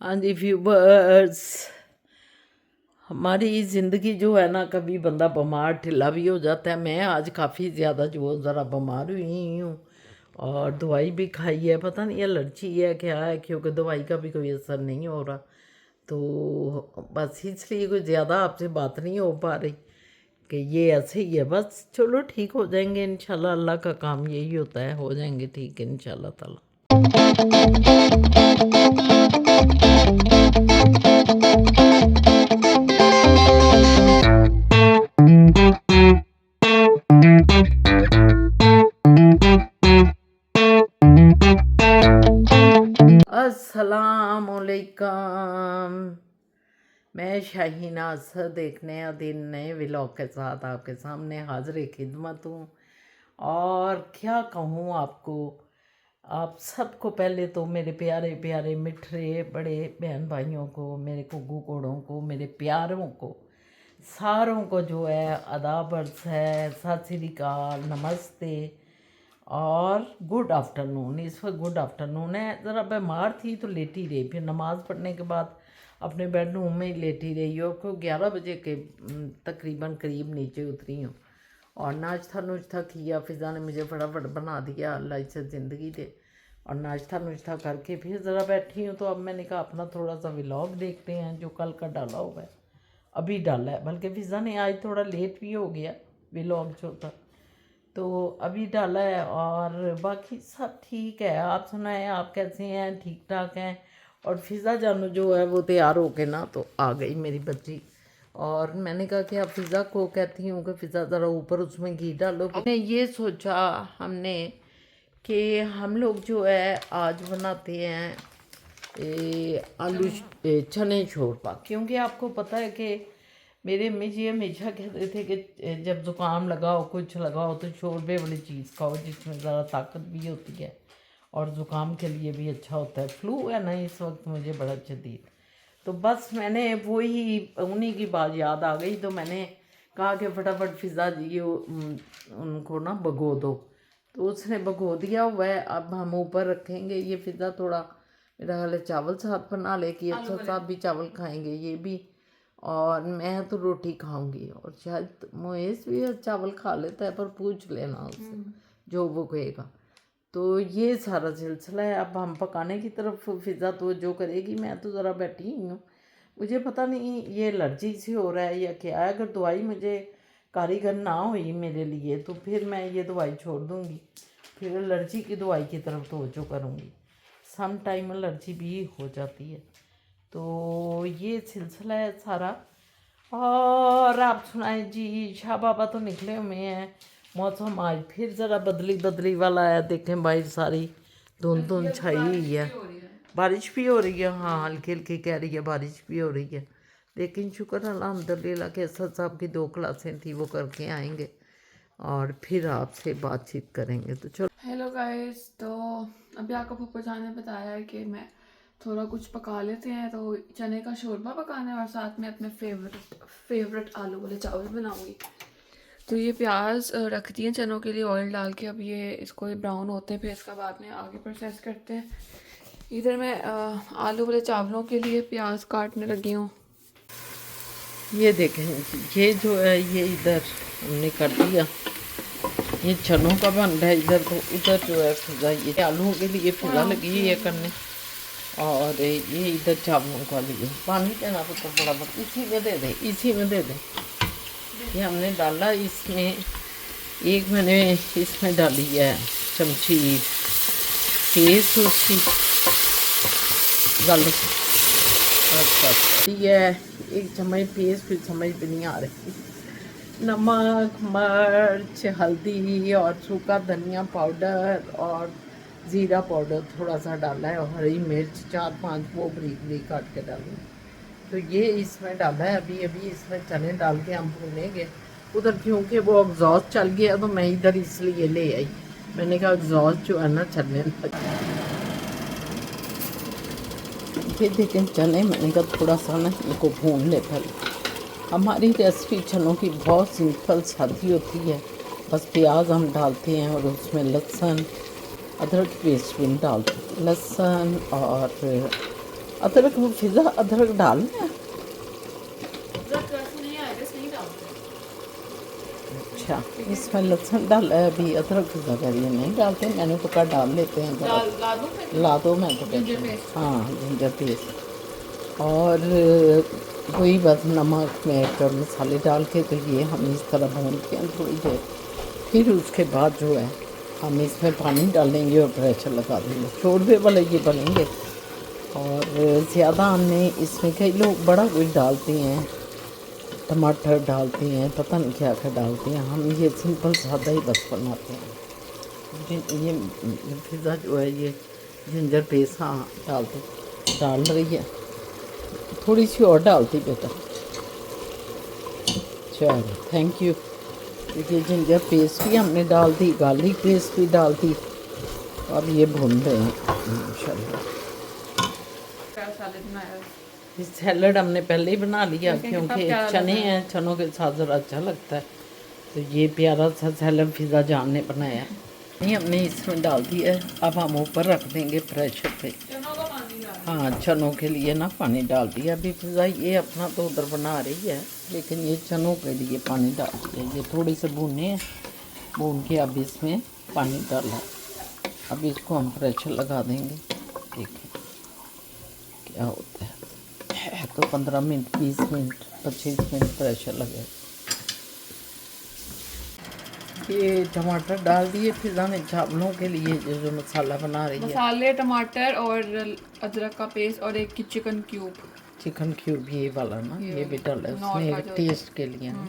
हाँ जी व्यूवर्स, हमारी ज़िंदगी जो है ना, कभी बंदा बीमार ढिला भी हो जाता है। मैं आज काफ़ी ज़्यादा जो ज़रा बीमार हुई हूँ और दवाई भी खाई है। पता नहीं एलर्जी है क्या है, क्योंकि दवाई का भी कोई असर नहीं हो रहा। तो बस इसलिए कोई ज़्यादा आपसे बात नहीं हो पा रही कि ये ऐसे ही है। बस चलो ठीक हो जाएंगे इंशाल्लाह। अल्लाह का काम यही होता है, हो जाएंगे ठीक इंशाल्लाह ताला। अस्सलामुअलैकुम, मैं शाहीना असद एक नया दिन नए व्लॉग के साथ आपके सामने हाजिर खिदमत हूँ। और क्या कहूँ आपको, आप सबको पहले तो मेरे प्यारे प्यारे मिठरे बड़े बहन भाइयों को, मेरे कुग्गू कोड़ों को, मेरे प्यारों को, सारों को जो है आदाब अर्ज़ है, सत श्री अकाल, नमस्ते और गुड आफ्टरनून। इस वक्त गुड आफ्टरनून है। ज़रा बीमार थी तो लेटी रही, फिर नमाज़ पढ़ने के बाद अपने बेडरूम में ही लेटी रही और को 11 बजे के तकरीबन करीब नीचे उतरी हूँ और नाश्ता नुश्ता किया। फिज़ा ने मुझे फटाफट बना दिया, अल्लाह इसे ज़िंदगी दे। और नाश्ता नुश्ता करके फिर ज़रा बैठी हूँ। तो अब मैंने कहा अपना थोड़ा सा व्लॉग देखते हैं जो कल का डाला हुआ है, अभी डाला है। बल्कि फिज़ा ने आज थोड़ा लेट भी हो गया व्लॉग जो था, तो अभी डाला है। और बाकी सब ठीक है। आप सुनाएं, आप कैसे हैं? ठीक ठाक हैं? और फ़िज़ा जानू जो है वो तैयार हो के ना तो आ गई मेरी बच्ची। और मैंने कहा कि आप फ़िज़ा को कहती हूँ कि फ़िज़ा ज़रा ऊपर उसमें घी डालो। हमने ये सोचा हमने कि हम लोग जो है आज बनाते हैं आलू चने शोरबा। क्योंकि आपको पता है कि मेरे अम्मी जी हमेशा कहते थे कि जब ज़ुकाम लगाओ, कुछ लगाओ तो शोरबे वाली चीज़ खाओ जिसमें ज़रा ताकत भी होती है और ज़ुकाम के लिए भी अच्छा होता है। फ्लू है ना इस वक्त मुझे बड़ा शदीद। तो बस मैंने वही उन्हीं की बात याद आ गई, तो मैंने कहा कि फटाफट फ़िज़ा जी उनको ना भगो दो। तो उसने भगो दिया हुआ है। अब हम ऊपर रखेंगे। ये फ़िज़ा थोड़ा मेरा ख्याल है चावल साथ बना ले कि अच्छा साहब भी चावल खाएंगे, ये भी, और मैं तो रोटी खाऊंगी। और शायद मोएस भी चावल खा लेता है, पर पूछ लेना उससे जो वो कहेगा। तो ये सारा सिलसिला है। अब हम पकाने की तरफ फ़िज़ा तो जो करेगी, मैं तो ज़रा बैठी ही हूँ। मुझे पता नहीं ये एलर्जी से हो रहा है या क्या है। अगर दवाई मुझे कारीगर ना हुई मेरे लिए तो फिर मैं ये दवाई छोड़ दूँगी, फिर एलर्जी की दवाई की तरफ तवज्जो करूँगी। सम टाइम एलर्जी भी हो जाती है। तो ये सिलसिला है सारा। और आप सुनाएं जी, शाह बाबा तो निकले हुए हैं। मौसम आज फिर ज़रा बदली बदली वाला है। देखें बाहर सारी धुंध धुंध छाई हुई है, बारिश भी हो रही है। हाँ, हल्की हल्की कह रही है बारिश भी हो रही है। लेकिन शुक्र अल्हम्दुलिल्लाह के असद साहब की 2 क्लासें थी वो करके आएंगे और फिर आपसे बातचीत करेंगे। तो चलो। हेलो गाइस, तो अभी आपको पप्पा जान ने बताया है कि मैं थोड़ा कुछ पका लेते हैं। तो चने का शोरबा पकाना है और साथ में अपने फेवरेट आलू वाले चावल बनाऊंगी। तो ये प्याज रख दिए चनों के लिए ऑयल डाल के। अब ये इसको ब्राउन होते हैं, फिर इसका बाद में आगे प्रोसेस करते हैं। इधर मैं आलू वाले चावलों के लिए प्याज काटने लगी हूँ। ये देखें, ये जो है ये इधर हमने कर दिया, ये चनों का बन रहा है इधर। तो उधर जो है फिजा, ये आलूओं के लिए फिजा लगी हुई है करने, और ये इधर चावलों का लिए पानी देना पुत्र बराबर। इसी में दे दें, इसी में दे दें। ये हमने डाला इसमें, एक मैंने इसमें डाली है चमची पेस्ट उसकी गल है, एक चम्मच पेस्ट, फिर समझ भी नहीं आ रही। नमक, मिर्च, हल्दी और सूखा धनिया पाउडर और ज़ीरा पाउडर थोड़ा सा डाला है, और हरी मिर्च 4-5 वो बरीक बरीक काट के डाली। तो ये इसमें डाला है। अभी अभी इसमें चने डाल के हम भूनेंगे। उधर क्योंकि वो एग्जॉस्ट चल गया तो मैं इधर इसलिए ले आई। मैंने कहा एग्जॉस्ट जो है ना चलने लगा। ये देखें चने, मैंने कहा थोड़ा सा ना इनको भून ले पहले। हमारी रेसिपी चनों की बहुत सिंपल सादी होती है। बस प्याज हम डालते हैं और उसमें लहसुन अदरक पेस्ट भी डालते हैं। लहसुन और अदरक में फिजा अदरक डालना है? नहीं आएगा इसमें नहीं डालते। अच्छा, इसमें लहसुन डाला है अभी, अदरक फिजा कर रही है नहीं डालते, मैंने तो कहा डाल लेते हैं ज़रा। ला दूं फिर? ला दो, मैं तो जिंजर कहती हूँ। पेस्ट। हाँ, जिंजर पेस्ट। और वही बस नमक मिर्च और मसाले डाल के तो ये हम इस तरह भूनते हैं थोड़ी देर। फिर उसके बाद जो है हम इसमें पानी डालेंगे और प्रेशर लगा देंगे। शोरबे वाले ये बनेंगे। और ज़्यादा हमने इसमें कई लोग बड़ा कुछ डालते हैं, टमाटर डालते हैं, पता नहीं क्या क्या डालते हैं। हम ये सिंपल सादा ही बस बनाते हैं। ये पिज़्ज़ा जो है ये जिंजर पेस्ट हाँ डाल रही है, थोड़ी सी और डालती बेटा। चलो थैंक यू। देखिए जिंजर पेस्ट भी हमने डाल दी, गार्लिक पेस्ट भी डाल दी। अब ये भून रहे हैं इंशाल्लाह। ये सैलड हमने पहले ही बना लिया क्योंकि चने हैं, चनों के साथ ज़रा अच्छा लगता है। तो ये प्यारा सा सैलड पिज़्ज़ा जान ने बनाया। नहीं हमने इसमें डाल दिया है। अब हम ऊपर रख देंगे प्रेशर पे। हाँ चनों के लिए ना पानी डाल दिया अभी। पिज़्ज़ा ये अपना तो उधर बना रही है, लेकिन ये चनों के लिए पानी डाल दिया। ये थोड़ी से भूने हैं, भून के अब इसमें पानी डाला। अब इसको हम प्रेशर लगा देंगे। देखिए क्या होता है। तो 15 मिनट 20 मिनट 25 मिनट प्रेशर लगे। ये टमाटर डाल दिए पिज़्ज़ा में चावलों के लिए जो मसाला बना रही है। मसाले, टमाटर और अदरक का पेस्ट और एक चिकन क्यूब ये वाला ना, ये भी डाला है उसमें एक टेस्ट के लिए ना।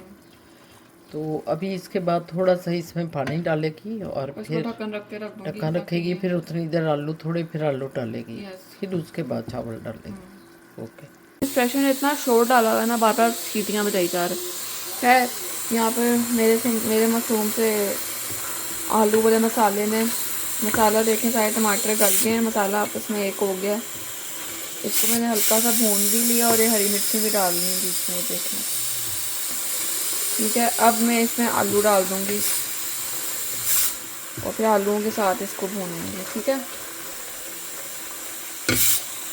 तो अभी इसके बाद थोड़ा सा इसमें पानी डालेगी और फिर ढक्कन रखेगी। फिर उतनी देर आलू फिर आलू डालेगी। फिर उसके बाद चावल डालेगी। ओके। प्रेशर ने इतना शोर डाला हुआ है ना, बार बार सीटियाँ बजाई जा रही है। यहाँ पर मेरे मशरूम से आलू वाले मसाले में मसाला देखें, सारे टमाटर गल गए हैं, मसाला आपस में एक हो गया। इसको मैंने हल्का सा भून भी लिया और ये हरी मिर्ची भी डाल ली बीच में, देखें। ठीक है, अब मैं इसमें आलू डाल दूँगी और फिर आलूओं के साथ इसको भूनेंगे। ठीक है,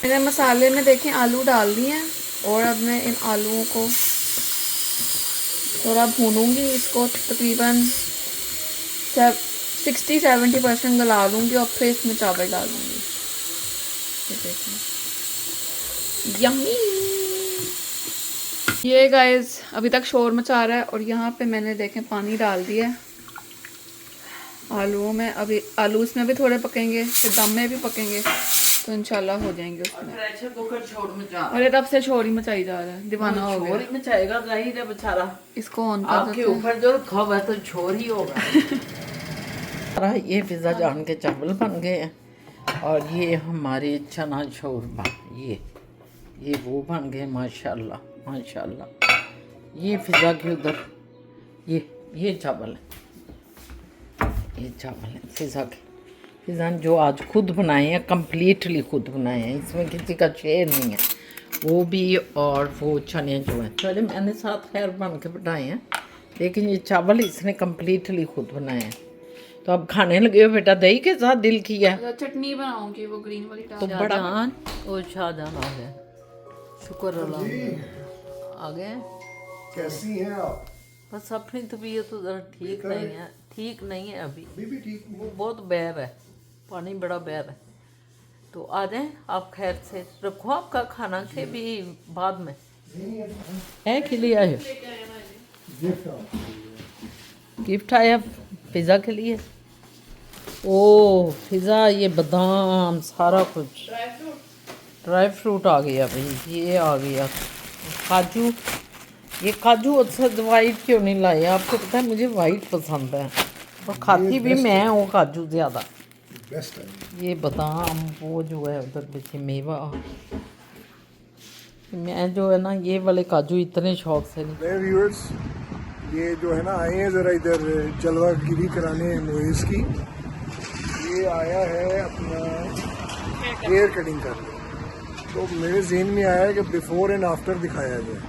मैंने मसाले में देखें आलू डाल दिए हैं और अब मैं इन आलूओं को थोड़ा भूनूंगी। इसको तकरीबन 60-70% गला लूँगी और फिर इसमें चावल डालूँगी। यम्मी। ये गाइस अभी तक शोर मचा रहा है और यहाँ पे मैंने देखें पानी डाल दिया है आलूओं में। अभी आलू इसमें भी थोड़े पकेंगे, फिर दम में भी पकेंगे, तो इंशाल्लाह हो जाएंगे उसमें। और ये तब से शोर ही मचाई जा रहा है, दीवाना हो गया। मचाएगा जाहिर है बेचारा, इसको ऑन कर आपके ऊपर जो रखा हुआ है तो शोर ही होगा। ये पिज़्ज़ा जान के चावल बन गए हैं और ये हमारे चना शोरबा, ये वो बन गए माशाल्लाह माशाल्लाह। ये पिज़्ज़ा के उधर ये चावल है, ये चावल है पिज़्ज़ा के। पिज़्ज़ा जो आज खुद बनाए हैं, कम्प्लीटली खुद बनाए हैं, इसमें किसी का शेयर नहीं है। वो भी और वो चने जो हैं चले मैंने साथ खैर बन के बनाए हैं, लेकिन ये चावल इसने कम्प्लीटली खुद बनाए हैं। तो अब खाने लगे हो बेटा, दही के साथ दिल किया। चटनी बनाऊंगी वो ग्रीन वाली। तो बड़ा ओ शाहजहान आ गए, शुक्र अल्लाह आ गए। कैसी हैं आप? बस अपनी तबीयत तो ज़रा ठीक नहीं है अभी भी ठीक वो बहुत बैर है, पानी बड़ा बैर है। तो आ जाएं आप, खैर से रखो आपका खाना के भी बाद में है के लिए आए गिफ्ट आया पिज़्ज़ा के लिए। ओ पिज़्ज़ा, ये बादाम सारा कुछ ड्राई फ्रूट आ गया भाई, ये आ गया काजू। ये काजू अच्छा वाइट क्यों नहीं लाए? आपको पता है मुझे वाइट पसंद है और खाती भी मैं हूँ काजू ज़्यादा। बेस्ट है ये बादाम, वो जो है उधर पीछे मेवा, मैं जो है ना ये वाले काजू इतने शौक से नहीं। मेरे व्यूअर्स, ये जो है ना आए हैं ज़रा इधर जलवागिरी कराने मोइस की। ये आया है अपना हेयर कटिंग करने, तो मेरे जहन में आया कि बिफोर एंड आफ्टर दिखाया जाए।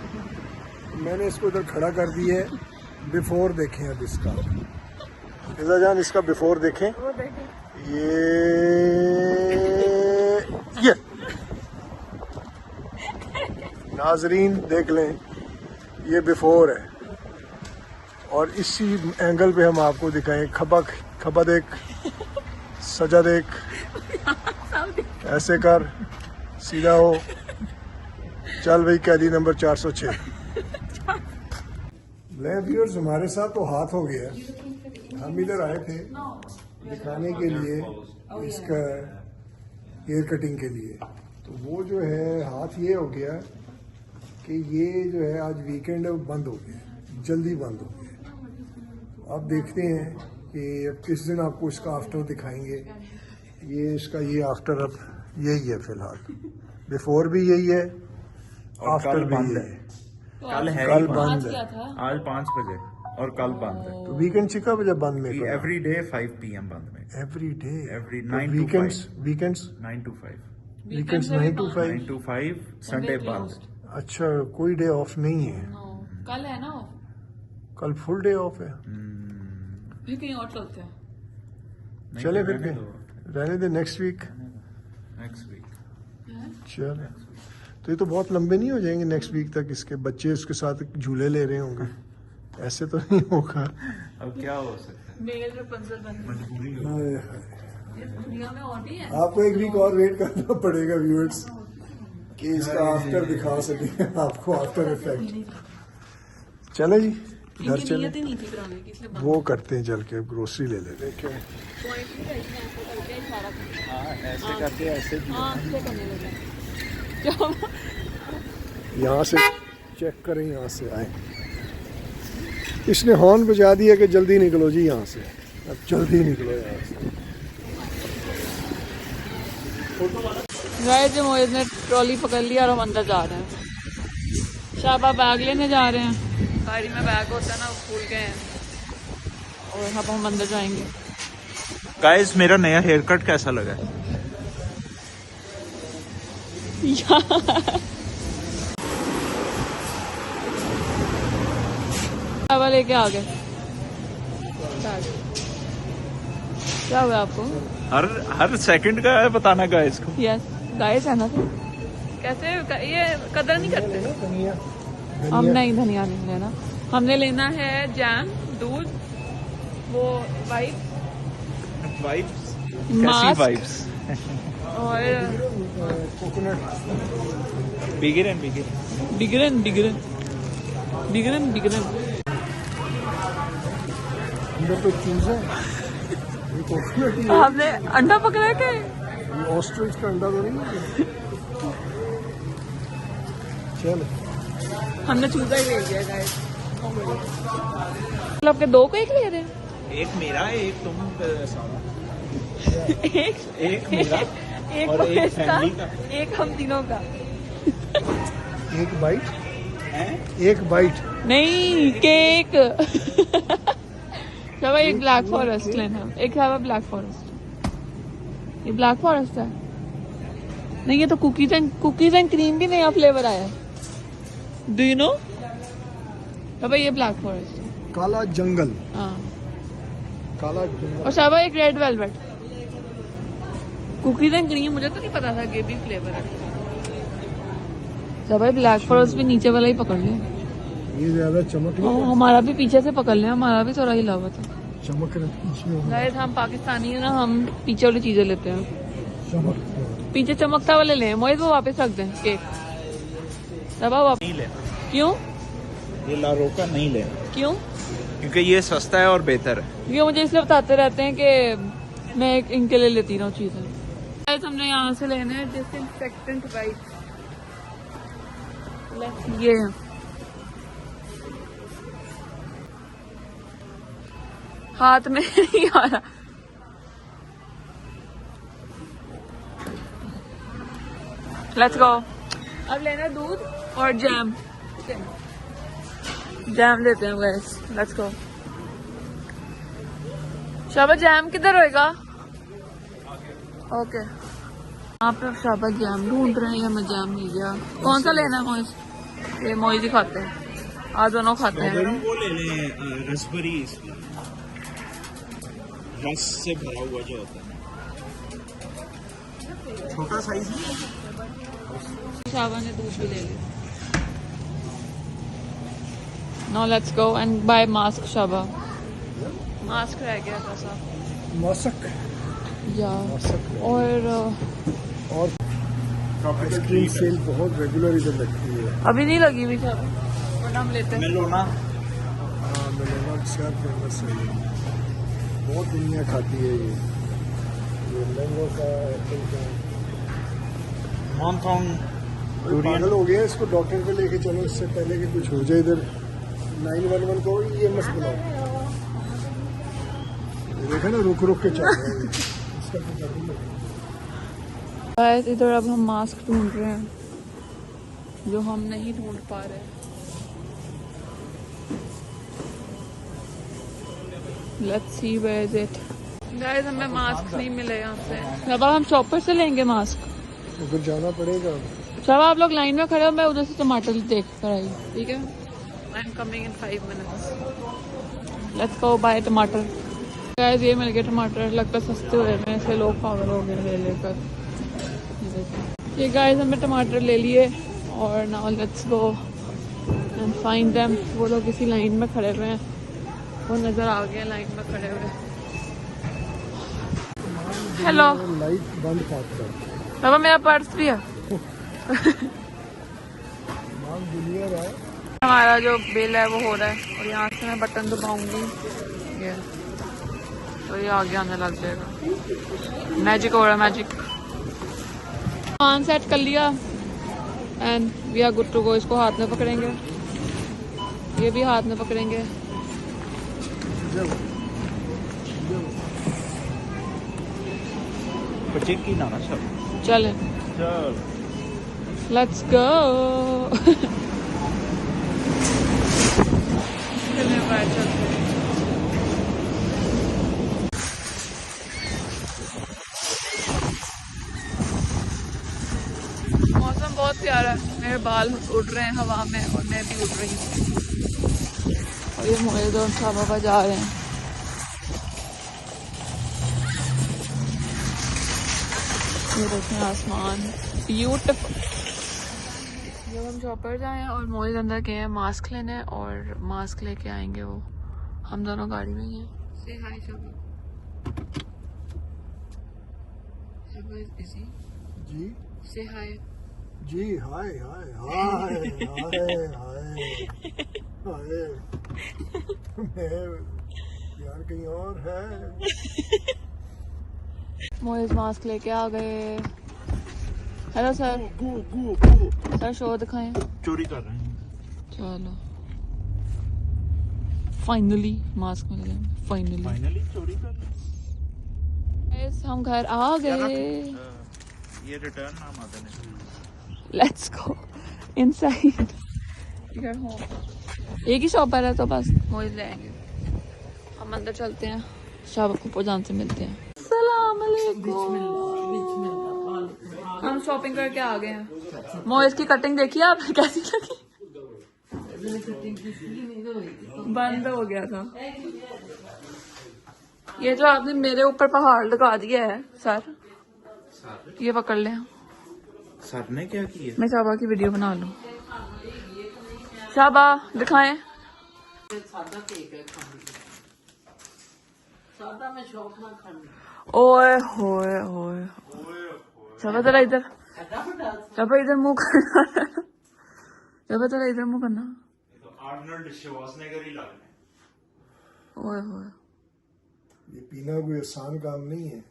मैंने इसको इधर खड़ा कर दिया है, बिफोर देखें अब इसका। फिजा जान इसका बिफोर देखें। ये नाजरीन देख लें, ये बिफोर है और इसी एंगल पे हम आपको दिखाएं। खबा देख, सजा देख, ऐसे कर, सीधा हो, चल भाई कैदी नंबर 406। ले व्यूअर्स, हमारे साथ तो हाथ हो गया। हम इधर आए थे दिखाने के लिए इसका हेयर कटिंग के लिए, तो वो जो है हाथ ये हो गया कि ये जो है आज वीकेंड है, बंद हो गया, जल्दी बंद हो गया। अब देखते हैं कि अब किस दिन आपको इसका आफ्टर दिखाएंगे। ये इसका ये आफ्टर अब यही है फिलहाल, बिफोर भी यही है, आफ्टर भी यही है। कल बंद है, आज 5 बजे और कल बंद है। तो वीकेंड चिका बजे बंद में एवरी डे 5 PM बंद में। Every day, Every 9 to weekends 9 to 5 weekends 9 to 5। 9 to 5 Sunday बंद। अच्छा, कोई डे ऑफ नहीं है? कल है ना, कल फुल डे ऑफ है। फिर कहीं और चलते हैं। चले फिर रहने दे, नेक्स्ट वीक। नेक्स्ट वीक चले, तो ये तो बहुत लंबे नहीं हो जाएंगे नेक्स्ट वीक तक? इसके बच्चे उसके साथ झूले ले रहे होंगे, ऐसे तो नहीं होगा। अब क्या हो सकता है, मेल रपुंजल बन मजबूरी हो। हाय हाय। दुनिया में और भी है। आपको एक वीक और वेट करना पड़ेगा व्यूअर्स कि इसका आफ्टर दिखा सके आपको, आफ्टर इफेक्ट। चले जी, घर चले, नियत ही नहीं थी कराने की, इसलिए वो करते हैं चल के, ग्रोसरी ले लेते हैं। क्या पॉइंट भी है इसमें, ऐसा करके इशारा करके। हाँ, ऐसे करके ऐसे हाँ, ऐसे करने लगे। क्या यहाँ से चेक करें, यहाँ से आए। इसने हॉर्न बजा दिया कि जल्दी निकलो जी यहाँ से, अब जल्दी निकलो यहाँ से। गाइस, मोहित ने ट्रॉली पकड़ लिया और हम अंदर जा रहे हैं। शाबा बैग लेने जा रहे हैं, गाड़ी में बैग होता है ना, वो भूल गए हैं और अब हम अंदर जाएंगे। गाइस, मेरा नया हेयर कट कैसा लगा? शाबा लेके आ गए। क्या हुआ आपको? हर सेकंड का है बताना गाइस को। यस गाइस है ना, तो कैसे ये कदर नहीं करते। हम नहीं, धनिया नहीं लेना, हमने लेना है जैम, दूध, वो वाइब्स, मास्क कैसी वाइब्स? और बिगिरन बिगरन बिगरन बिगरन बिगरन। अंदर तो चीज है, ये कोकोनट ही है। हमने अंडा पकड़ा के, ये ऑस्ट्रिच का अंडा तो नहीं है? चलो, हमने चूजा ही ले लिया गाइस। मतलब आपके दो को एक ले रहे हैं? एक मेरा है, एक तुम एक मेरा एक और एक इसका, फैमिली का। एक हम तीनों का। एक बाइट, है। एक बाइट। नहीं, केक। शाबा एक ब्लैक फॉरेस्ट लेना, एक शाबा ब्लैक फॉरेस्ट। ये ब्लैक फॉरेस्ट है नहीं, ये तो कुकीज एंड क्रीम भी नया फ्लेवर आया है। Do you know? शाबा ये ब्लैक फॉरेस्ट, काला जंगल, हाँ। काला जंगल। और शाबा एक red velvet. Cookies and cream मुझे तो नहीं पता था कि भी फ्लेवर है। शाबा ब्लैक फॉरेस्ट भी नीचे वाला ही पकड़ ले, ये ज्यादा चमक और नहीं, हमारा भी पीछे से पकड़ ले, हमारा भी थोड़ा हिला हुआ था। चमक रहा है। गाइस, हम पाकिस्तानी है ना, हम पीछे वाली चीजें लेते हैं। चमक पीछे चमकता वाले ले, मोहित वो वापस रख दें केक। शाबा वापस। नहीं लेना, क्यों ये लारोका नहीं लेना, क्यों? क्योंकि ये सस्ता है और बेहतर है। ये मुझे इसलिए बताते रहते हैं कि मैं इनके लिए लेती रहूं चीजें। गाइस, हमने यहाँ से लेने हैं डिसइंफेक्टेंट वाइप। ये हाथ में नहीं आ रहा। Let's go. अब लेना दूध और जैम। जैम लेते हैं guys, let's go. Shaba jam किधर होएगा? ओके, यहाँ पे शाबा जैम ढूंढ रहे हैं, हमें जैम मिल गया। कौन सा लेना है मोइज? ये मोइज ही खाते हैं, आज दोनों खाते हैं। वो ले लें रसबेरी, रस से भरा हुआ जो होता है, छोटा साइज। शाबा ने दूध भी ले लिया। Now let's go and buy mask, Shaba. Mask रह गया था सब. मौसक Yeah. मौसक और और आइसक्रीम सेल बहुत रेगुलर इधर लगती है। अभी नहीं लगी हुई Shaba. वरना हम लेते हैं. मेलोना हाँ मेलोना शहर फेमस है ये। बहुत दुनिया खाती है ये मैंगो का एप्पल का। मॉन्थोंग पागल हो गया इसको डॉक्टर पे लेके चलो इससे पहले कि कुछ हो जाए। इधर 911 को ये मत बुलाओ। ये देखा ना रुक रुक के चल रहा है इसका तो डर ही लगता है। गाइस इधर अब हम मास्क ढूंढ रहे हैं जो हम नहीं ढूंढ पा रहे हैं. Let's see where is it. Guys हमें मास्क नहीं मिले यहाँ से. अब हम शॉपर से लेंगे मास्क. उधर जाना पड़ेगा। चलो आप लोग लाइन में खड़े हो, मैं उधर से टमाटर देख कर आई. ठीक है. I am coming in 5 minutes. Let's go buy टमाटर. गाइस ये मिल गए टमाटर. लगता सस्ते हुए हैं ऐसे लोग पागल हो गए ले लेकर. ये गाइस हमने टमाटर ले लिए और now let's go and find them. वो लोग किसी लाइन में खड़े हुए हैं. वो नजर आ गए लाइन में खड़े हुए. हेलो लाइट बंद कर बाबा मेरा पर्स भी है. मांग दुनिया रहा है। हमारा जो बिल है वो हो रहा है और यहाँ से मैं बटन दबाऊंगी ये तो ये आगे आने लग जाएगा. मैजिक हो रहा है मैजिक. सामान सेट कर लिया and we are good to go. इसको हाथ में पकड़ेंगे. ये भी हाथ में पकड़ेंगे. बच्चे की ना सब चले चल लेट्स गो. चलते हैं. मौसम बहुत प्यारा है. मेरे बाल उड़ रहे हैं हवा में और मैं भी उड़ रही हूँ. और ये मोहित और शाबा जा रहे हैं. ये देखें आसमान ब्यूटीफुल. जब हम शॉपर जाए और मोहित अंदर गए हैं मास्क लेने और मास्क लेके आएंगे वो. हम दोनों गाड़ी में ही हैं. Say hi, Shaba. Shaba is busy. Ji Say hi. जी हाय हाय हाय हाय हाय हाय मैं यार कहीं और है. मोहित मास्क लेके आ गए. Hello sir. Go go go sir show दिखाएं. चोरी कर रहे हैं. चलो फाइनली मास्क मिल गया. फाइनली फाइनली चोरी कर रहे हैं. हम घर आ गए. ये रिटर्न नाम आता है. Let's go inside. एक ही शॉपर है तो बस मोहित लेंगे. हम अंदर चलते हैं. शाबा फूफो जान से मिलते हैं. अस्सलाम वालेकुम. हम शॉपिंग करके आ गए हैं. मोहित की कटिंग देखी आपने कैसी लगी? बंद हो गया था. ये जो आपने मेरे ऊपर पहाड़ लगा दिया है सर, ये पकड़ लें. सर ने क्या किया? मैं शाबा की वीडियो बना लूं. शाबा दिखाएं. सादा केक है खाने का. सादा में शौक ना खाने. ओए होए होए. शाबा जरा इधर. शाबा इधर मुंह करना. शाबा जरा इधर मुंह करना. आर्नल्ड श्वार्ज़नेगर ही लगना है. ओए होए. ये पीना कोई आसान काम नहीं है.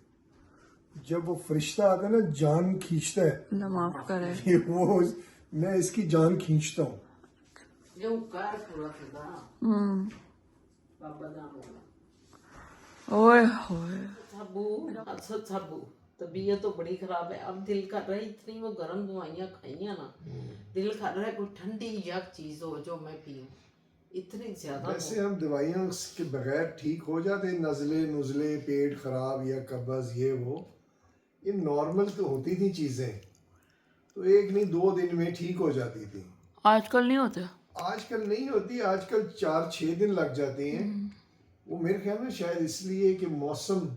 जब वो फरिश्ता आता है ना जान खींचता है. अल्लाह माफ करे. ये वो मैं इसकी जान खींचता हूँ. जो कार पूरा था बाबा जान ओए होए. साबू असद साबू तबीयत तो बड़ी खराब है. अब दिल कर रहा है इतनी वो गर्म दवाइयाँ खाइया ना, दिल कर रहा है कोई ठंडी यक चीज हो जो मैं पीऊं. इतनी ज्यादा वैसे हम दवाइयों के बगैर ठीक हो जाते. नज़ले नुज़ले पेट खराब या कब्ज ये वो ये नॉर्मल तो होती थी चीजें. तो एक नहीं 2 दिन में ठीक हो जाती थी. आजकल नहीं होते. आजकल नहीं होती. आजकल 4-6 दिन लग जाते हैं. वो मेरे ख्याल में शायद इसलिए कि मौसम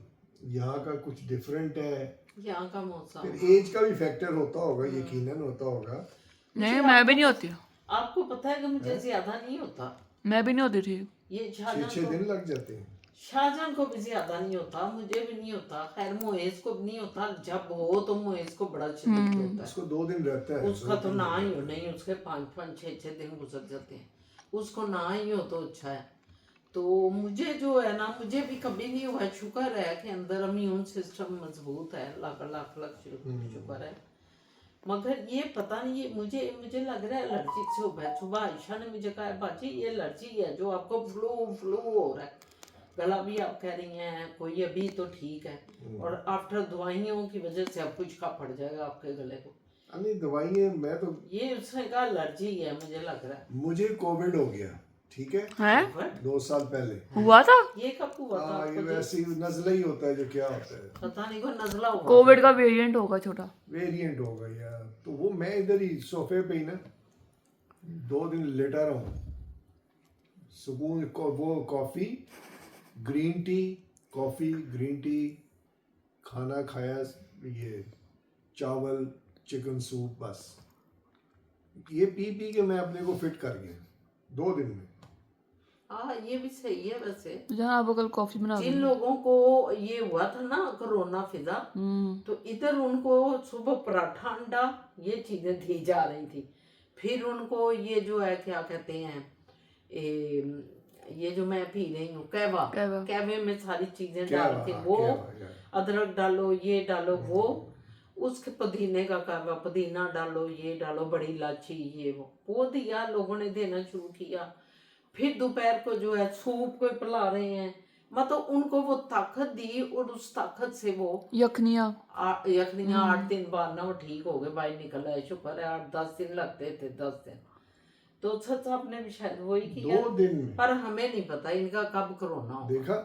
यहाँ का कुछ डिफरेंट है. यहाँ का मौसम. फिर एज का भी फैक्टर होता होगा. यकीनन होता होगा. नहीं मैं भी नहीं होती. आपको पता है कि मुझे ज्यादा नहीं होता. मैं भी नहीं होती ठीक। ये 6 शाहजहां दिन लग जाते हैं। शाहजहां को भी ज्यादा नहीं होता, मुझे भी नहीं होता, खैर मोएज को भी नहीं होता। जब हो तो मोएज को बड़ा शदीद होता है। उसको 2 दिन रहता है। उसका तो ना ही हो, नहीं उसके 5-5 6-6 दिन गुजर जाते हैं। उसको ना ही हो तो अच्छा है। तो मुझे जो है ना, मुझे भी कभी नहीं हुआ। शुक्र है कि अंदर इम्यून सिस्टम मजबूत है, लाख लाख लाख शुक्र है। मगर ये पता नहीं, ये मुझे लग रहा है एलर्जी से हुआ है। सुबह आयशा ने मुझे कहा बाजी ये एलर्जी है जो आपको फ्लू हो रहा है, गला भी आप कह रही हैं कोई अभी तो ठीक है, और आफ्टर दवाइयों की वजह से अब कुछ का पड़ जाएगा आपके गले को। नहीं दवाइयाँ मैं तो, ये उसने कहा एलर्जी है, मुझे लग रहा है। मुझे कोविड हो गया, ठीक है, है 2 साल पहले। हुआ था। ये कब हुआ था हाँ, ये आपको जी? वैसे ही नजला ही होता है जो क्या होता है, पता नहीं, कोई नजला हुआ कोविड का वेरिएंट होगा छोटा। वेरिएंट होगा यार। तो वो मैं इधर ही सोफे पे ही ना 2 दिन लेटा रहा हूँ, सुकून वो coffee green tea, coffee green tea, खाना खाया, ये चावल चिकन सूप, बस ये पी पी के मैं अपने को फिट कर गया 2 दिन में। हाँ ये भी सही है वैसे। जहाँ आप कल कॉफी बना जिन लोगों को ये हुआ था ना कोरोना फिजा, तो इधर उनको सुबह पराठा अंडा ये चीजें दी जा रही थी। फिर उनको ये जो है क्या कहते हैं, ये जो मैं पी रही हूँ कहवे में सारी चीजें डाल के वो अदरक डालो, ये डालो, वो उसके पुदीने का कहवा, पुदीना डालो, ये डालो, बड़ी इलायची, ये वो दिया, लोगों ने देना शुरू किया। फिर दोपहर को जो है सूप को पिला रहे हैं, मतलब उनको वो ताकत दी, और उस ताकत से वो यखनिया 8 दिन बाद ना वो ठीक हो गए, बाहर निकल आए। शुक्र है 8-10 दिन लगते थे, 10 दिन। तो सच आपने भी शायद वही किया 2 दिन में, पर हमें नहीं पता इनका कब कोरोना हो, देखा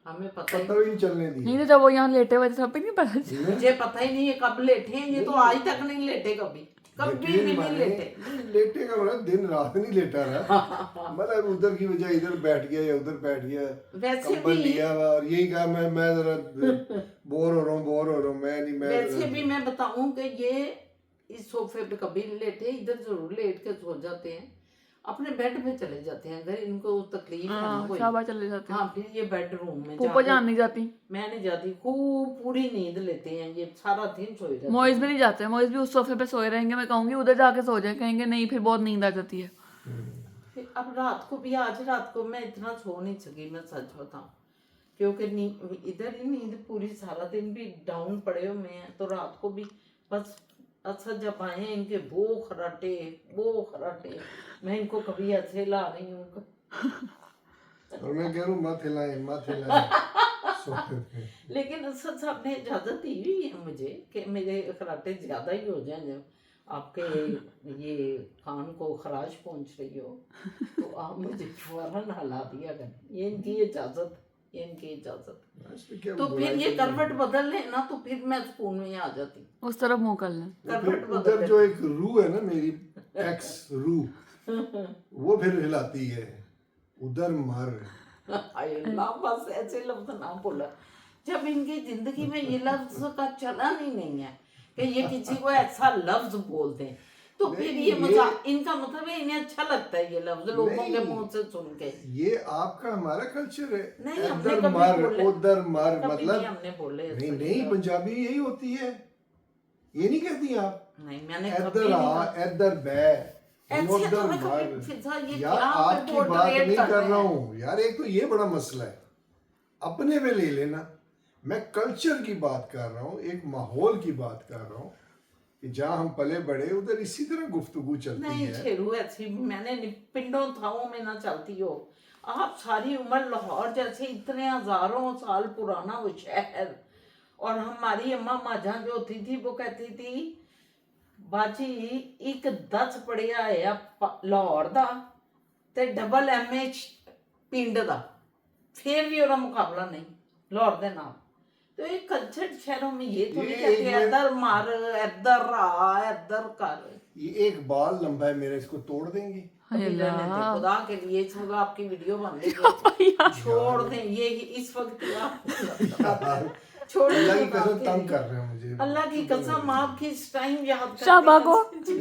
हमें पता ही पता भी नहीं चलने नहीं दिया। तो जब वो यहाँ लेटे हुए थे सब पे नहीं पता चला। मुझे पता ही नहीं है कब लेटे हैं। ये तो आज तक नहीं लेटे, कभी भी नहीं लेटे। लेटे का मतलब दिन रात नहीं लेटा रहा, मतलब उधर की बजाय इधर बैठ गया या उधर बैठ गया, वैसे कंबल भी लिया हुआ और यही कहा मैं जरा बोर हो रहा हूँ, मैं वैसे भी मैं बताऊं कि ये इस सोफे पे कभी नहीं लेटे, इधर जरूर लेट के सो जाते हैं, अपने बेड पे चले जाते हैं अगर इनको तकलीफ है ना कोई। शाबाश चले जाते हैं। हाँ फिर ये बेडरूम में फूफा जान नहीं जाती, मैं नहीं जाती, खूब पूरी नींद लेते हैं ये, सारा दिन सोए रहते हैं। मोइज भी नहीं जाते, मोइज भी उस सोफे पे सोए रहेंगे, मैं कहूंगी उधर जाके सो जाए, कहेंगे नहीं फिर बहुत नींद आ जाती है। फिर अब रात को भी, आज रात को मैं इतना सो नहीं सकी, मैं सच बताऊं, क्योंकि इधर ही नींद पूरी, सारा दिन भी डाउन पड़े हुए हैं, तो रात को भी बस अच्छा जब आए हैं इनके वो खराटे, मैं इनको कभी ऐसे ला रही हूँ और मैं कह रहा हूँ मत हिलाएं सोफे पे। लेकिन असद साहब ने इजाजत दी हुई है मुझे कि मेरे खराटे ज्यादा ही हो जाएं, जब आपके ये कान को खराश पहुंच रही हो तो आप मुझे फौरन हिला दिया करें, ये इनकी इजाजत। तो फिर ये करवट बदल ले ना, तो फिर मैं सुकून में आ जाती। उस तरफ मुंह कर लें। करवट उधर जो एक रू है ना मेरी एक्स रू, वो फिर हिलाती है, उधर मार। अल्लाह बस ऐसे लफ्ज ना बोला, जब इनकी जिंदगी में ये लफ्ज का चलन ही नहीं है कि ये किसी को ऐसा लफ्ज बोलते हैं, तो फिर ये मजाक, इनका मतलब है इन्हें अच्छा लगता है ये लफ्ज लोगों के मुंह से सुन के। ये आपका हमारा कल्चर है, नहीं, हमने इधर कभी मार बोले, उधर मार, कभी मतलब नहीं हमने बोले ऐसे नहीं पंजाबी यही होती है, ये नहीं कहती आप? नहीं मैंने इधर कभी नहीं आ, कहा। इधर बै, ऐसे उधर तो मैं मार। कभी फिजा ये यार क्या आपकी पे बात portrait नहीं कर कर रहे रहा हैं? हूँ यार, एक तो ये बड़ा मसला है, अपने पे ले लेना। मैं कल्चर की बात कर रहा हूँ, एक माहौल की बात कर रहा हूँ कि जहाँ हम पले बड़े उधर इसी तरह गुफ्तगू चलती नहीं है। शेरू ऐसी मैंने पिंडों थाओं में ना चलती हो। आप सारी उम्र लाहौर जैसे इतने हजारों साल पुराना वो शहर, और हमारी अम्मा माजा जो होती थी वो कहती थी बाजी एक 10 पढ़िया है लाहौर दा ते डबल MA पिंड दा, फिर भी ਉਹਦਾ मुकाबला नहीं लाहौर दे नाल। तो ये कल्चर शहरों में ये तो नहीं कहते इधर मार इधर आ इधर कर। ये एक बाल लंबा है मेरा, इसको तोड़ देंगे? खुदा के लिए इस वक्त आपकी वीडियो बन रही है, छोड़ दें ये इस वक्त छोड़ अल्लाह की दो कसम आपके तंग लिए। कर रहे हैं मुझे। अल्लाह की कसम आपकी इस टाइम याद करते शाबा हैं। को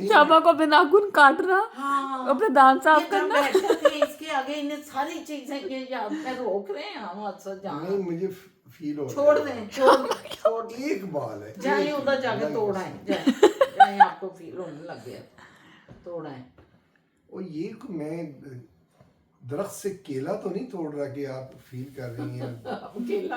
शाबा को अपने नाखून काटना, हाँ अपने दांत साफ ये जब करना। बैठे थे इसके आगे इन्हें सारी चीजें ये याद में रोक रहे हैं हम अच्छा नहीं जान मुझे फील हो छोड़ रहा है। दें छोड़ दें एक बाल है, जाए एक उधर जाके अल्लाह की तोड़ कसम। आए जाए आपको फील होने लग गया तोड़ आए। और ये मैं दरख्त से केला तो नहीं तोड़ रहा कि आप फील कर रही हैं। अब केला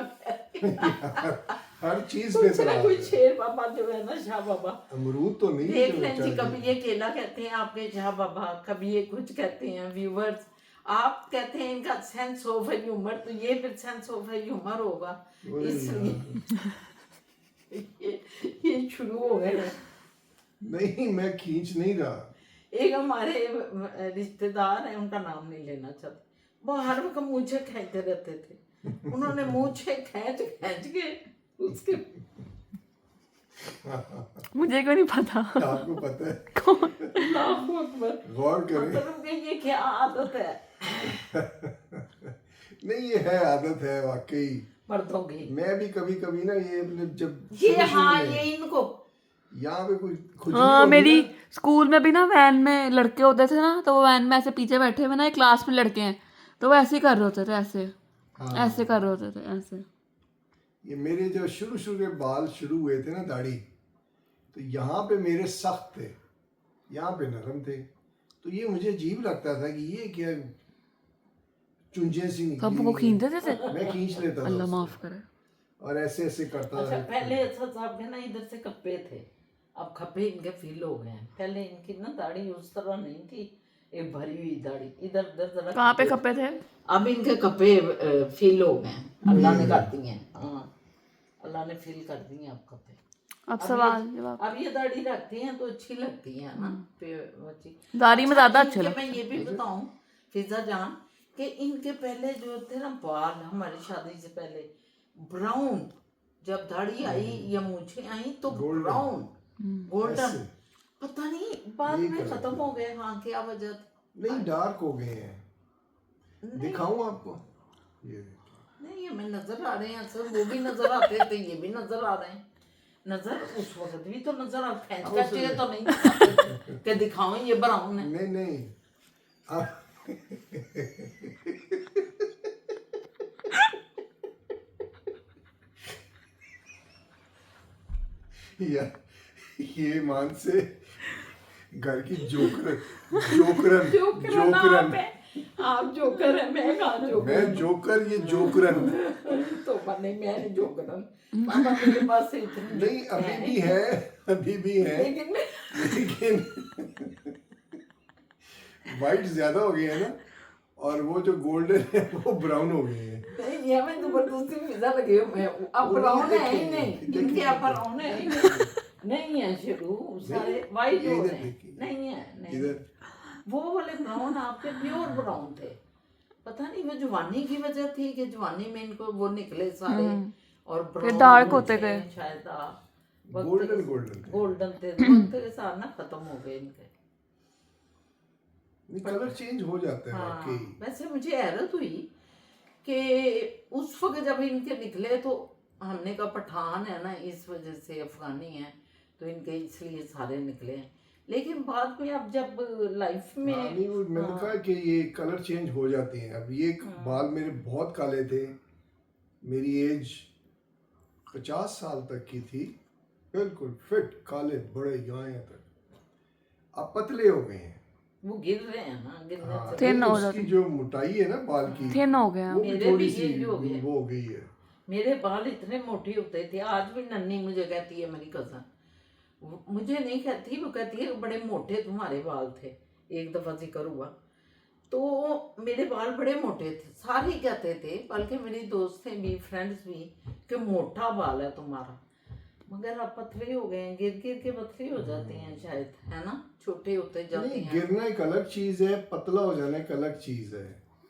हर चीज कुछ पे ना तराज कुछ है। शेर बाबा जो है ना शाह बाबा अमरूद तो नहीं देख जो लें जी चल कभी रही ये केला कहते हैं आपके शाह बाबा कभी ये कुछ कहते हैं व्यूवर्स आप कहते हैं इनका सेंस ऑफ ह्यूमर तो ये फिर सेंस ऑफ ह्यूमर होगा ओए इसलिए ये शुरू हो गए हैं। नहीं मैं खींच नहीं रहा। एक हमारे रिश्तेदार हैं उनका नाम नहीं लेना चाहते वो हर वक्त मूछे खींचते रहते थे उन्होंने मूछे खींच खींच के उसके मुझे क्यों नहीं पता। आपको पता है, अल्लाहू अकबर गौर करें। मतलब कि ये क्या आदत है नहीं ये है, आदत है वाकई। मर्दों की मैं भी कभी कभी ना ये मतलब जब ये शुरू-शुरू हाँ में ये इनको यहाँ पे कोई खुजली हाँ होगी मेरी ना, स्कूल में भी ना वैन में लड़के होते थे ना, तो वो वैन में ऐसे पीछे बैठे हुए ना, एक क्लास में लड़के हैं तो वो ऐसे ही कर रहे होते थे, ऐसे हाँ। ऐसे कर रहे होते थे ऐसे। ये मेरे जब शुरू शुरू के बाल शुरू हुए थे ना दाढ़ी, तो यहाँ पे मेरे सख्त थे, यहाँ पे नरम थे, तो ये मुझे अजीब लगता था कि ये क्या चुंझे सी निकली कब वो हुई खींचते हैं। थे? मैं खींच लेता था अल्लाह उसको, माफ करे। और ऐसे ऐसे करता अच्छा था। पहले अच्छा साहब के ना इधर से कप्पे थे अब खप्पे इनके फील हो गए हैं पहले इनकी ना दाढ़ी उस तरह नहीं थी एक भरी हुई दाढ़ी इधर उधर जरा कहाँ पे कपे थे? अब इनके कप्पे फील हो गए हैं अल्लाह ने कर दिए हैं हाँ अल्लाह ने फील कर दिए हैं अब कप्पे अब सवाल जवाब। अब ये दाढ़ी रखती हैं तो अच्छी लगती है ना वो चीज़। दाढ़ी में ज्यादा अच्छे इनके लगते। मैं ये भी बताऊं फिजा जान कि इनके पहले जो थे ना बाल हमारी शादी से पहले ब्राउन जब दाढ़ी आई या मूछें आई तो Golden. ब्राउन गोल्डन ऐसे। पता नहीं बाद ये में कलर खत्म हो गए हाँ क्या वजह थी? नहीं डार्क हो गए हैं, दिखाऊं आपको ये देखिए। नहीं हमें नजर आ रहे हैं सर वो भी नजर आते थे ये भी नजर आ रहे हैं नजर उस वक्त भी तो नजर आ खींच के तो नहीं दिखाते कि दिखाओ ये ब्राउन है नहीं नहीं आप या ये मान से घर की जोकरन जोकरन जोकर ना जोकरन आप जोकर है मैं कहाँ जोकर मैं जोकर, ये जोकरन तो बने मैं जोकर मामा मेरे पास से इतनी नहीं अभी भी है, अभी भी है, लेकिन लेकिन वाइट ज्यादा हो गए हैं ना, और वो जो गोल्डन है वो ब्राउन हो गए हैं। नहीं ये मैं जबरदस्ती पिज्जा लगे हुए हैं अब वो ब्राउन नहीं है ही देखेंगे, नहीं देखेंगे। इनके आप ब्राउन है ही नहीं नहीं है शुरू सारे वाइट ये हो इधर रहे हैं देखिए। नहीं है नहीं इधर वो वाले ब्राउन आपके प्योर ब्राउन थे पता नहीं वो जवानी की वजह थी कि जवानी में इनको वो निकले सारे और ब्राउन dark होते गए। शायद गोल्डन गोल्डन थे। गोल्डन थे वक्त के साथ ना खत्म हो गए इनके नहीं कलर चेंज हो जाता है हाँ वाकई। वैसे मुझे हैरत हुई कि उस वक्त जब इनके निकले तो हमने कहा पठान है ना इस वजह से अफगानी है तो इनके इसलिए सारे निकले हैं लेकिन बाद में अब जब लाइफ में हाँ, नहीं वो मैंने कहा कि ये कलर चेंज हो जाते हैं। अब ये बाल मेरे बहुत काले थे, मेरी एज 50 साल तक की थी, बिल्कुल फिट काले बड़े यहाँ तक, अब पतले हो गए हैं। वो गिर रहे हैं ना गिरने हाँ, से थिन नहीं, हो उसकी जो मोटाई है ना बाल की थिन हो गया। वो भी मेरे थोड़ी भी सी यही हो गया। वो हो गई है। मेरे बाल इतने मोटे होते थे आज भी नन्नी मुझे कहती है मेरी कज़न मुझे नहीं कहती वो कहती है बड़े मोटे तुम्हारे बाल थे एक दफ़ा जिक्र हुआ तो मेरे बाल बड़े मोटे थे सारे ही कहते थे बल्कि मेरी दोस्तें भी फ्रेंड्स भी कि मोटा बाल है तुम्हारा मगर अब पतले हो गए हैं गिर गिर के पतले हो जाते हैं शायद है ना छोटे होते जाते नहीं हैं गिरना एक अलग चीज है, पतला हो जाना एक अलग चीज है।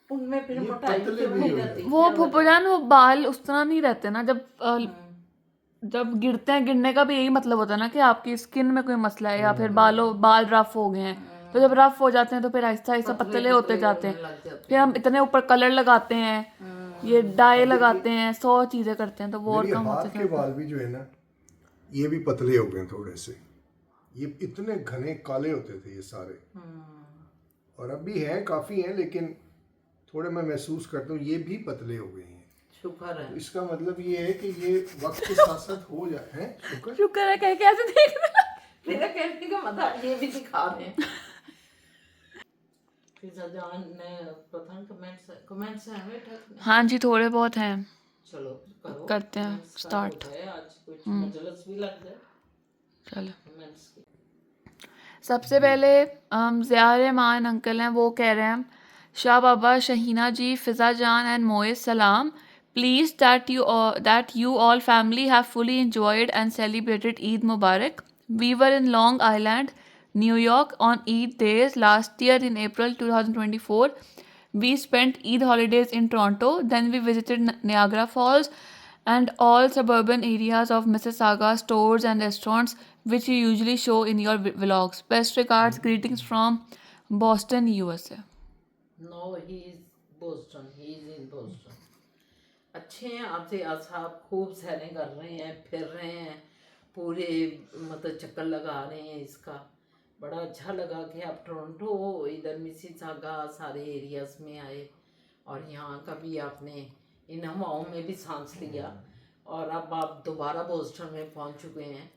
उनमें फिर ये मोटाई पतले क्यों भी नहीं हो रहती वो क्या वजह? फुफुजान वो बाल उस तरह नहीं रहते ना, जब गिरते हैं, गिरने का भी यही मतलब होता है ना कि आपकी स्किन में कोई मसला है या फिर बाल रफ हो गए हैं, तो जब रफ हो जाते हैं तो फिर आहिस्ता आहिस्ता पतले होते जाते हैं। फिर हम इतने ऊपर कलर लगाते हैं ये डाई लगाते हैं, 100 चीजें करते हैं, तो वो और मेरे कम हाथ होते के हैं। बाल भी जो है ना, ये भी पतले हो गए थोड़े से। ये इतने घने काले होते थे ये सारे, और अब भी हैं, काफी हैं, लेकिन थोड़े मैं महसूस करता हूँ ये भी पतले हो गए हैं। शुक्र है। तो इसका मतलब ये है कि ये वक्त के साथ साथ हो जाए हैं। शुक्र। शुक्र है, कह के ऐसे देख रहा। मेरा कहने का मतलब ये भी दिखा रहे हैं। फिजा जान ने पता नहीं कमेंट्स हैं बेटा। हाँ जी, थोड़े बहुत हैं, चलो करो, करते हैं comments का स्टार्ट। हो जाए, आज कुछ मजलिस भी लग जाए चलो, कमेंट्स की। सबसे पहले ज़िया रहमान अंकल हैं, वो कह रहे हैं शाह बाबा, शहीना जी, फिज़ा जान एंड मोइस सलाम, please that you all family have fully enjoyed and celebrated Eid Mubarak. We were in Long Island, New York on Eid days last year in April 2024. We spent Eid holidays in Toronto, then we visited Niagara Falls and all suburban areas of Mississauga, stores and restaurants which you usually show in your vlogs. Best regards, greetings from Boston, USA. No he is Boston, he is in Boston. अच्छे हैं आप ज़िया साहब, खूब सैरें कर रहे हैं, फिर रहे हैं, पूरे मतलब चक्कर लगा रहे हैं इसका। बड़ा अच्छा लगा कि आप टोरंटो, इधर मिसिसागा सारे एरियाज में आए, और यहाँ का भी आपने इन हवाओं में भी सांस लिया, और अब आप दोबारा बोस्टन में पहुँच चुके हैं।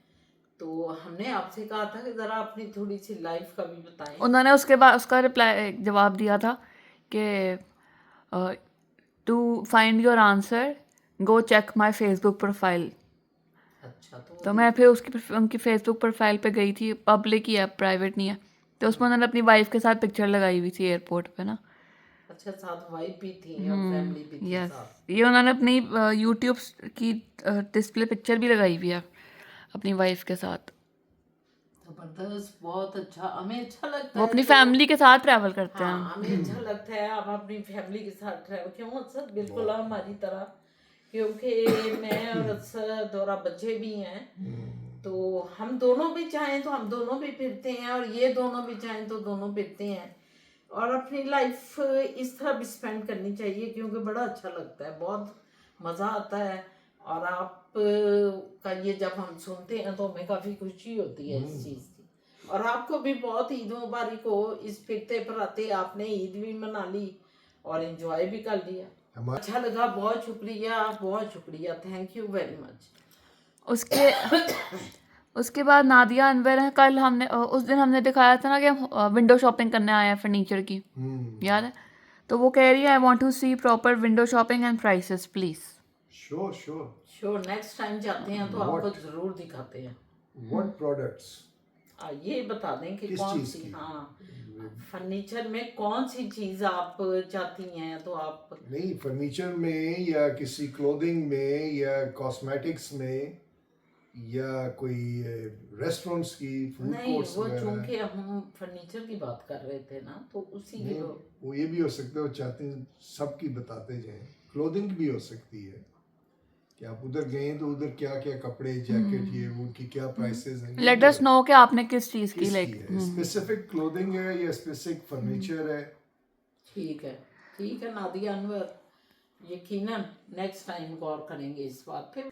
तो हमने आपसे कहा था कि ज़रा अपनी थोड़ी सी लाइफ का भी बताएं। उन्होंने उसके बाद उसका रिप्लाई जवाब दिया था कि to find your answer go check my Facebook profile. अच्छा, तो मैं फिर उनकी फेसबुक प्रोफाइल पे गई थी, पब्लिक ही है, प्राइवेट नहीं है, तो उसमें उन्होंने अपनी वाइफ के साथ पिक्चर लगाई हुई थी एयरपोर्ट पे ना। अच्छा, साथ वाइफ भी थी और फैमिली भी थी यस, साथ। ये उन्होंने अपनी यूट्यूब की डिस्प्ले पिक्चर भी लगाई हुई है अपनी वाइफ के साथ। जबरदस्त, बहुत अच्छा, हमें अच्छा लगता वो है अपनी तो- फैमिली के साथ ट्रैवल करते हैं। हाँ, हमें अच्छा लगता है आप अपनी फैमिली के साथ ट्रैवल, क्यों अक्सर बिल्कुल हमारी तरह, क्योंकि मैं और अक्सर दोरा बच्चे भी हैं, तो हम दोनों भी चाहें तो हम दोनों भी फिरते हैं, और ये दोनों भी चाहें तो दोनों फिरते हैं, और अपनी लाइफ इस तरह भी स्पेंड करनी चाहिए, क्योंकि बड़ा अच्छा लगता है, बहुत मज़ा आता है। और आप का ये जब हम सुनते हैं तो हमें काफ़ी खुशी होती है इस चीज़ की। और आपको भी बहुत ईद मुबारक हो। इस फिरते फराते आपने ईद भी मना ली और एंजॉय भी कर लिया, अच्छा लगा, बहुत शुक्रिया, थैंक यू वेरी मच। उसके बाद नादिया अनवर है, कल हमने उस दिन हमने दिखाया था ना कि विंडो शॉपिंग करने आए हैं फर्नीचर की, याद है? तो वो कह रही है I want to see proper window shopping and prices please. Sure next time जाते हैं तो आपको जरूर दिखाते हैं। What products? ये बता दें कि किस कौन चीज़ सी, की? हाँ, फर्नीचर में कौन सी चीज़ आप चाहती हैं, तो आप नहीं, फर्नीचर में या किसी क्लोथिंग में या कॉस्मेटिक्स में या कोई रेस्टोरेंट्स की, फूड नहीं, कोर्ट्स वो वगैरह। चूंकि हम फर्नीचर की बात कर रहे थे ना, तो उसी की नहीं, वो ये भी हो सकता है वो चाहते हैं सबकी बताते जाएं। क्लोथिंग भी हो सकती है कि आप उधर गए तो उधर क्या क्या कपड़े, जैकेट, ये उनकी क्या प्राइसेस हैं। लेट अस नो कि आपने किस चीज़ की लाइक स्पेसिफिक क्लोथिंग है या स्पेसिफिक फर्नीचर है। ठीक है नादिया अनवर, यकीनन नेक्स्ट टाइम गौर करेंगे इस बात पे।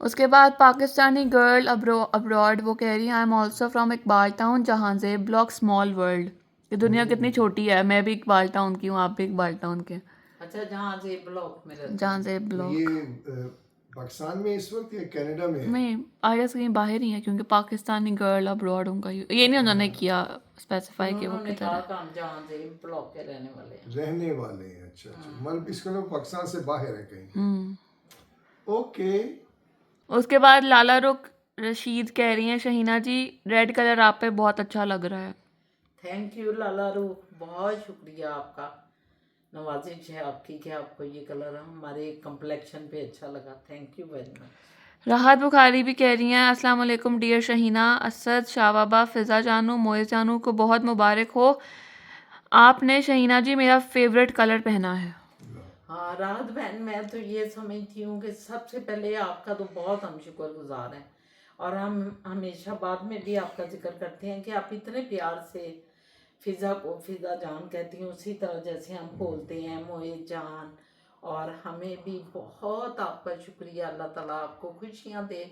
उसके बाद पाकिस्तानी गर्ल अब्रॉड, वो कह रही है I am also from Iqbal town, Jahanzeb block, small world. ये दुनिया कितनी छोटी है, मैं भी इकबाल टाउन की हूँ, आप भी इकबाल टाउन के। अच्छा, जहांजेब ब्लॉक में रहते हैं। जहांजेब तो ब्लॉक ये पाकिस्तान में इस वक्त या कनाडा में है? नहीं, आई गेस कहीं बाहर ही है, क्योंकि पाकिस्तानी गर्ल अब्रॉड उनका ये नहीं उन्होंने किया स्पेसिफाई कि वो उन्होंने किधर कहा है। कि हम जहांजेब ब्लॉक के रहने वाले हैं। रहने वाले हैं, अच्छा मतलब इसका मतलब पाकिस्तान से बाहर है कहीं। ओके। उसके बाद लाला रुख रशीद कह रही हैं शहीना जी, रेड कलर आप पे बहुत अच्छा लग रहा है। थैंक यू लाला रूख, बहुत शुक्रिया आपका, नवाजिश है आपकी कि आपको ये कलर हमारे कम्प्लेक्शन पे अच्छा लगा, थैंक यू वेरी मच। राहत बुखारी भी कह रही हैं अस्सलाम वालेकुम डियर शहीना, असद, शाह बाबा, फिज़ा जानू, मोइज़ जानू को बहुत मुबारक हो, आपने शहीना जी मेरा फेवरेट कलर पहना है। हाँ राहत बहन, मैं तो ये समझती हूँ कि सबसे पहले आपका तो बहुत हम शुक्रगुजार हैं, और हम हमेशा बाद में भी आपका जिक्र करते हैं कि आप इतने प्यार से फ़िज़ा को फ़िज़ा जान कहती हैं, उसी तरह जैसे हम बोलते हैं मोए जान, और हमें भी बहुत आपका शुक्रिया। अल्लाह ताला आपको खुशियाँ दे,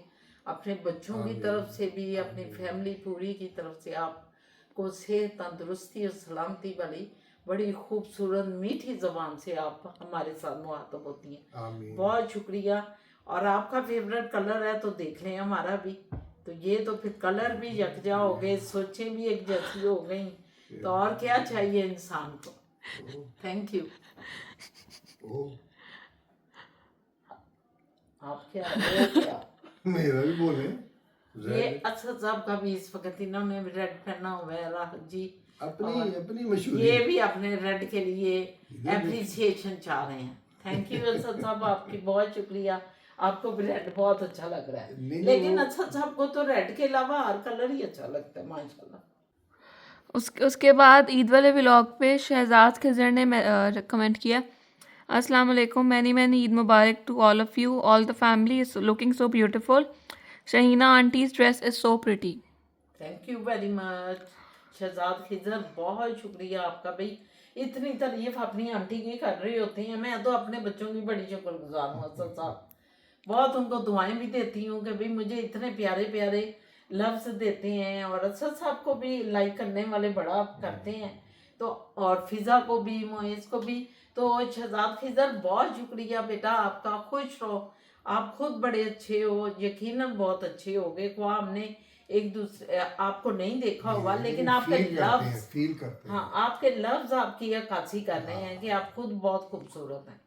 अपने बच्चों की तरफ से भी, अपनी फैमिली पूरी की तरफ से आपको सेहत, तंदुरुस्ती और सलामती वाली बड़ी खूबसूरत मीठी ज़बान से आप हमारे साथ मुखातब होती हैं। बहुत शुक्रिया। और आपका फेवरेट कलर है तो देख लें हमारा भी, तो ये तो फिर कलर भी यकजा हो गए, सोचें भी एक जैसी हो गई, तो और क्या चाहिए इंसान को। Thank you. आप क्या क्या मेरा भी बोले। ये असद साहब का भी इस वक्त इन्होंने भी रेड पहना हुआ है, राहत जी अपनी मशहूरी। ये भी अपने रेड के लिए एप्रिसिएशन चाह रहे हैं। थैंक यू असद साहब, आपकी बहुत शुक्रिया। आपको भी रेड बहुत अच्छा लग रहा है, लेकिन असद साहब को तो रेड के अलावा हर कलर ही अच्छा लगता है माशाल्लाह। उसके बाद ईद वाले व्लॉग पे शहजाद खिजर ने कमेंट किया, अस्सलाम वालेकुम, मैनी ईद मुबारक to all of you, all the family is looking so beautiful, Shaheena aunty's dress is so pretty. Thank you very much Shahzad Khizar, बहुत शुक्रिया आपका भाई। इतनी तारीफ अपनी आंटी की कर रहे होते हैं, मैं तो अपने बच्चों की बड़ी शुक्रगुजार हूँ असद साहब। बहुत उनको दुआएं भी देती हूँ कि भाई मुझे इतने प्यारे प्यारे लफ्ज़ देते हैं, और असद साहब को भी लाइक करने वाले बड़ा करते हैं, तो और फिज़ा को भी, मोइस को भी। तो शहजाद खिजर बहुत शुक्रिया बेटा आपका, खुश रहो, आप खुद बड़े अच्छे हो, यकीनन बहुत अच्छे हो गए। को हमने एक दूसरे आपको नहीं देखा होगा, लेकिन आपके लफ्ज़ फील करते हैं। हाँ, आपके लफ्ज़ आपकी अक्कासी कर रहे हैं कि आप खुद बहुत खूबसूरत हैं।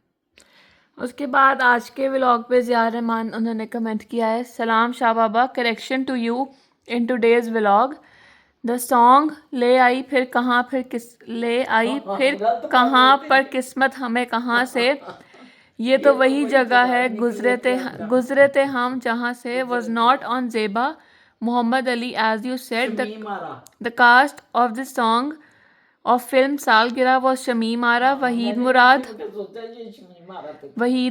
उसके बाद आज के व्लॉग पे ज़िया रहमान उन्होंने कमेंट किया है, सलाम Shah Baba, correction to you in today's vlog, the song ले आई फिर कहाँ पर किस्मत हमें कहाँ से, ये तो वही जगह है गुजरे थे हम जहाँ से, was not on Zeba Mohammad Ali as you said, the cast of this song of film Salgirah was Shamim Ara, Waheed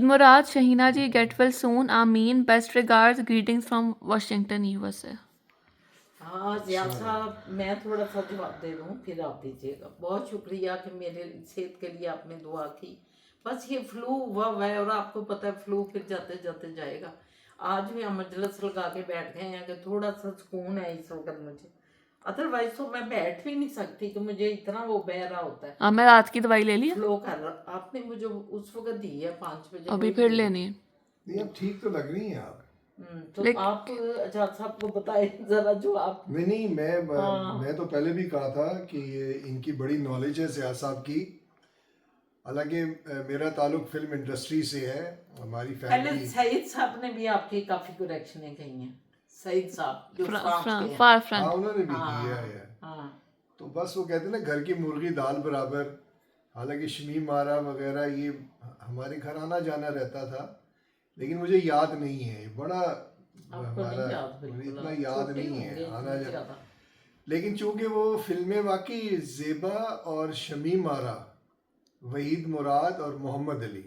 Murad, Shaheena ji get well soon, आमीन, best regards, greetings from Washington USA. हाँ ज़िया साहब, मैं थोड़ा सा जवाब दे दूँ फिर आप दीजिएगा। बहुत शुक्रिया कि मेरे सेहत के लिए आपने दुआ की। बस ये फ्लू हुआ है, और आपको पता है फ्लू फिर जाते जाते जाएगा। आज भी हम मजलिस लगा के बैठ गए हैं कि थोड़ा सा सुकून है इस वक्त मुझे, अदरवाइज तो मैं बैठ भी नहीं सकती कि मुझे इतना वो बह रहा होता है। हाँ, मैं रात की दवाई ले लिया, फ्लो कर रहा आपने मुझे उस वक्त दी है 5 बजे, अभी फिर लेनी है। नहीं, अब ठीक तो लग रही हैं आप। तो आप आजाद साहब को बताएं जरा जो आप। नहीं, मैं तो पहले भी कहा था कि इनकी बड़ी नॉलेज है ज़िया साहब की। हालांकि मेरा ताल्लुक फिल्म इंडस्ट्री से है, हमारी पहले फैमिली। सईद साहब ने भी आपकी काफी करेक्शनें कही हैं, सईद साहब जो फार फ्रंट, हाँ उन्होंने भी किया है। तो बस वो कहते हैं ना, घर की मुर्गी दाल बराबर। हालांकि शमीम आरा वगैरह ये हमारे घर आना जाना रहता था, लेकिन मुझे याद नहीं है, बड़ा हमारा इतना याद नहीं है आना जाना। लेकिन चूंकि वो फिल्में वाकई ज़ेबा और शमीम आरा, वहीद मुराद और मोहम्मद अली,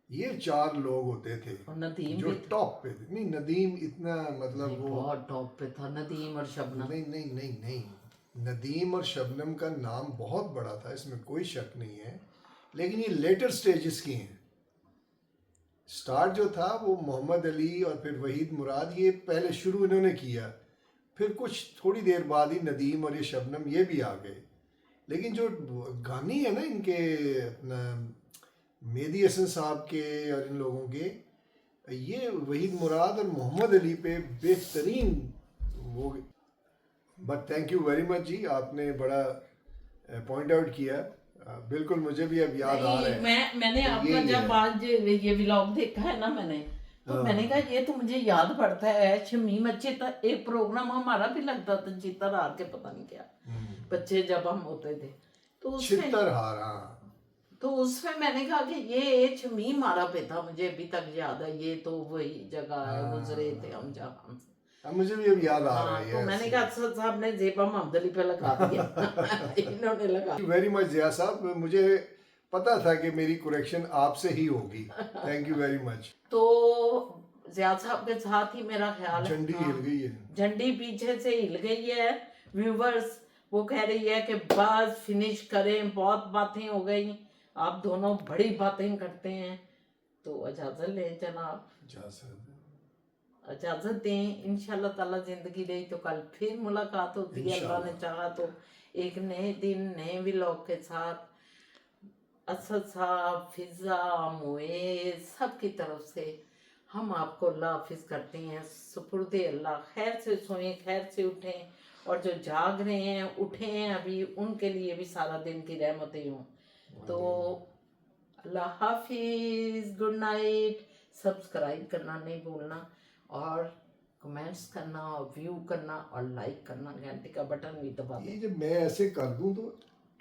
ये 4 लोग होते थे नदीम जो टॉप पे थे। नहीं, नदीम इतना मतलब वो बहुत टॉप पे था, नदीम और शबनम। नहीं, नदीम और शबनम का नाम बहुत बड़ा था, इसमें कोई शक नहीं है, लेकिन ये लेटर स्टेजेस की हैं। स्टार्ट जो था वो मोहम्मद अली और फिर वहीद मुराद, ये पहले शुरू इन्होंने किया, फिर कुछ थोड़ी देर बाद ही नदीम और ये शबनम ये भी आ गए। लेकिन जो गाने हैं ना इनके, अपना मेहदी हसन साहब के और इन लोगों के, ये वहीद मुराद और मोहम्मद अली पे बेहतरीन वो। But thank you very much ji, आपने बड़ा पॉइंट आउट किया। बिल्कुल मुझे भी अब याद आ रहा है। मैंने आपका जब आज ये व्लॉग देखा है ना मैंने, तो मैंने कहा ये तो मुझे याद पड़ता है शमीम। अच्छे एक प्रोग्राम हमारा भी लगता था चित्रहार के, पता नहीं क्या बच्चे जब हम होते थे, तो उसमें तो उसमें मैंने कहा कि ये शमीम आरा पे था, मुझे अभी तक याद है, ये तो वही जगह है, गुजरे थे हम जहाँ। मुझे भी अब याद आ रहा है। तो मैंने कहा असद साहब ने ज़ेबा मोहम्मद अली पे लगा दिया इन्होंने लगा। वेरी मच ज़िया साहब, मुझे पता था कि मेरी करेक्शन आपसे ही होगी। Thank you very much. तो ज़िया साहब के साथ ही मेरा ख्याल है झंडी हिल गई है, झंडी पीछे से हिल गई है। व्यूवर्स वो कह रही है कि बस फिनिश करें, बहुत बातें हो गई, आप दोनों बड़ी बातें करते हैं, तो इजाज़त लें जनाब, इजाज़त दें। इंशाल्लाह ताला ज़िंदगी रही तो कल फिर मुलाकात होती है, अल्लाह ने चाहा तो एक नए दिन नए व्लॉग के साथ। असद साहब, फिज़ा, मोए सब की तरफ से हम आपको अल्लाह हाफिज़ करते हैं। सुपुर्दे अल्लाह, खैर से सोएं, खैर से उठें, और जो जाग रहे हैं उठे हैं अभी, उनके लिए भी सारा दिन की रहमतें हों। तो अल्लाह हाफिज़, गुड नाइट। सब्सक्राइब करना नहीं भूलना, और कमेंट्स करना, और व्यू करना, और लाइक करना, घंटे का बटन भी दबा ये दें। जब मैं ऐसे कर दूं तो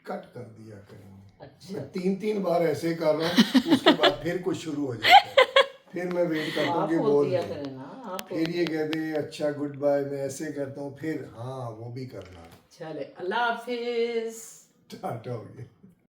कट कर दिया करेंगे। अच्छा, मैं 3 बार ऐसे कर रहा हूँ, उसके बाद फिर कुछ शुरू हो जाता है, फिर मैं वेट करता हूँ आप कि बोल बोल दिया रहे हैं। करें ना, आप फिर ये कहते हैं अच्छा गुड बाय, मैं ऐसे करता हूँ, फिर हाँ वो भी करना। चले, अल्लाह हाफिज़। टाटा हो गया।